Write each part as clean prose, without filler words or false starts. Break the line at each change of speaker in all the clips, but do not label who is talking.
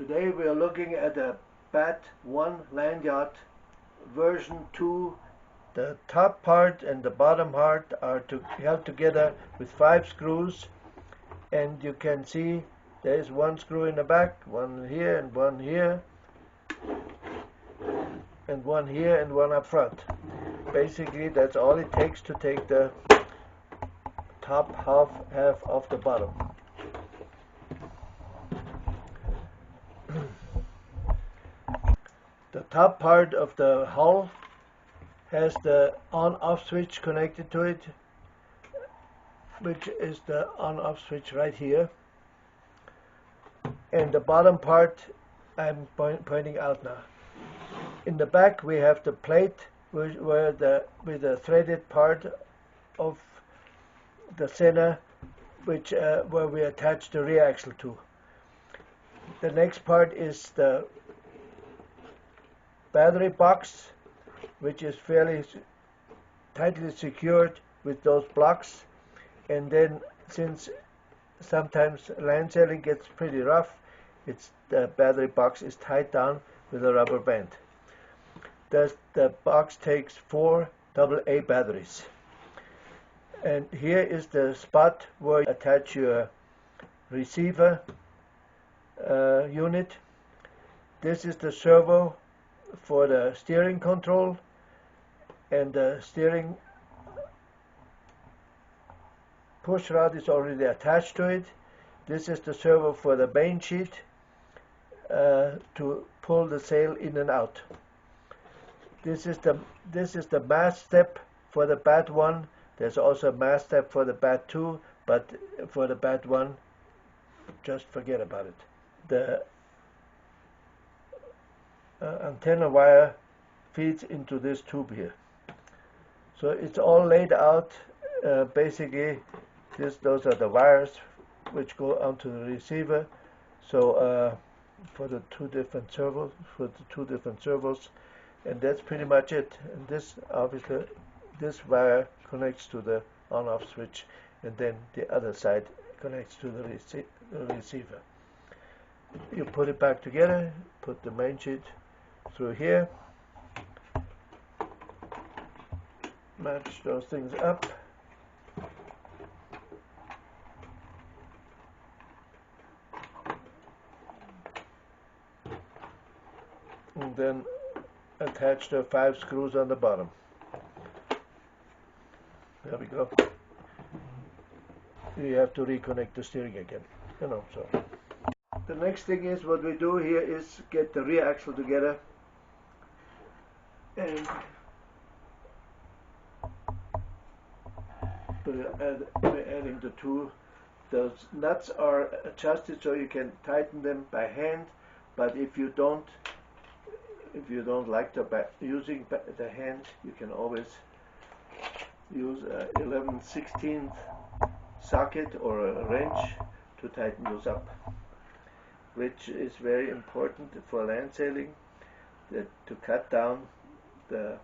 Today we are looking at a Bat1 landyacht version 2. The top part and the bottom part are held together with 5 screws, and you can see there is one screw in the back, one here and one here, and one here and one up front. Basically that's all it takes to take the top half off the bottom. The top part of the hull has the on-off switch connected to it, which is the on-off switch right here. And the bottom part I'm pointing out now. In the back we have the plate with the threaded part of the center, where we attach the rear axle to. The next part is the battery box, which is fairly tightly secured with those blocks, and then since sometimes land sailing gets pretty rough, the battery box is tied down with a rubber band. The box takes 4 AA batteries, and here is the spot where you attach your receiver unit. This is the servo for the steering control, and the steering push rod is already attached to it. This is the servo for the main sheet to pull the sail in and out. This is the mast step for the Bat1. There's also a mast step for the Bat2, but for the Bat1, just forget about it. The antenna wire feeds into this tube here. So it's all laid out. Basically, those are the wires which go onto the receiver. So for the two different servos, and that's pretty much it. And this obviously, this wire connects to the on-off switch, and then the other side connects to the receiver. You put it back together, put the main sheet through here, match those things up, and then attach the 5 screws on the bottom. There we go. You have to reconnect the steering again, so. The next thing is, what we do here is get the rear axle together, and we're adding the two. Those nuts are adjusted so you can tighten them by hand, but if you don't like using the hand, you can always use a 11/16 socket or a wrench to tighten those up, which is very important for land sailing, to cut down the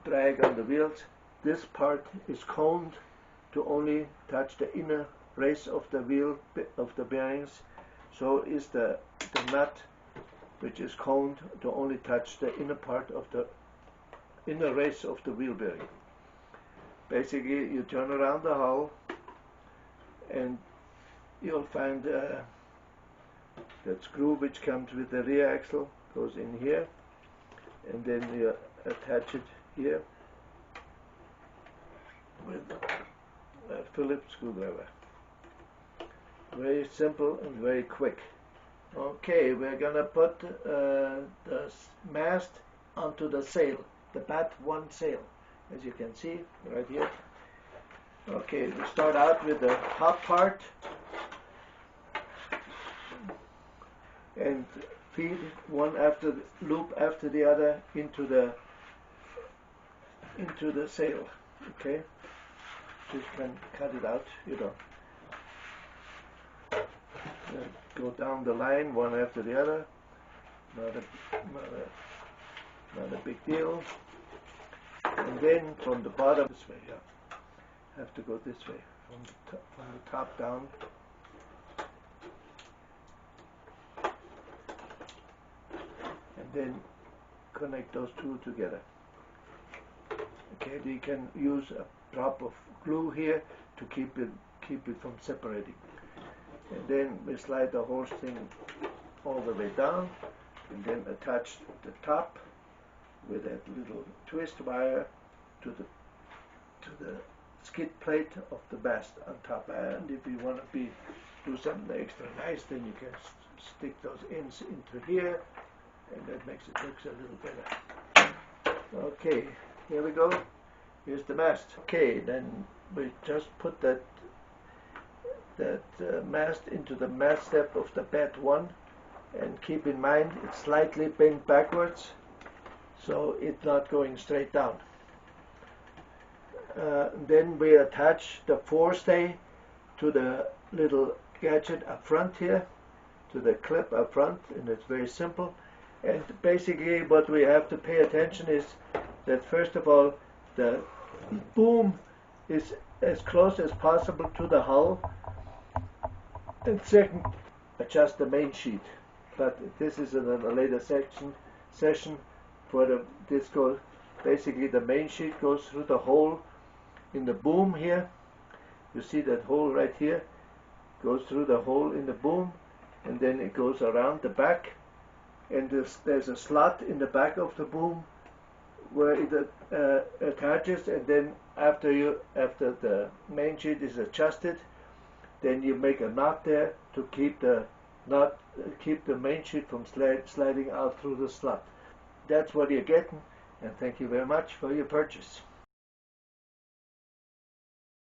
drag on the wheels. This part is coned to only touch the inner race of the wheel of the bearings. So is the nut, which is coned to only touch the inner part of the inner race of the wheel bearing. Basically, you turn around the hull, and you'll find that screw which comes with the rear axle goes in here, and then you attach it here with a Phillips screwdriver. Very simple and very quick. Okay, we're gonna put the mast onto the sail, the Bat1 sail, as you can see right here. Okay, we start out with the top part and feed one loop after the other into the sail. Okay, just can cut it out, Go down the line one after the other. Not a big deal. And then from the bottom this way, have to go this way from the top down. then connect those two together. Okay, you can use a drop of glue here to keep it from separating. And then we slide the whole thing all the way down, and then attach the top with that little twist wire to the skid plate of the mast on top. And if you want to do something extra nice, then you can stick those ends into here, and that makes it look a little better. Okay, here we go. Here's the mast. Okay, then we just put that mast into the mast step of the Bat1, and keep in mind it's slightly bent backwards, so it's not going straight down. Then we attach the forestay to the little gadget up front here, to the clip up front, and it's very simple. And basically what we have to pay attention is that first of all the boom is as close as possible to the hull, and second, adjust the main sheet. But this is in a later session for this goes basically the main sheet goes through the hole in the boom here. You see that hole right here goes through the hole in the boom, and then it goes around the back, and there's a slot in the back of the boom where it attaches, and then after the main sheet is adjusted, then you make a knot there to keep the main sheet from sliding out through the slot. That's what you're getting, and thank you very much for your purchase.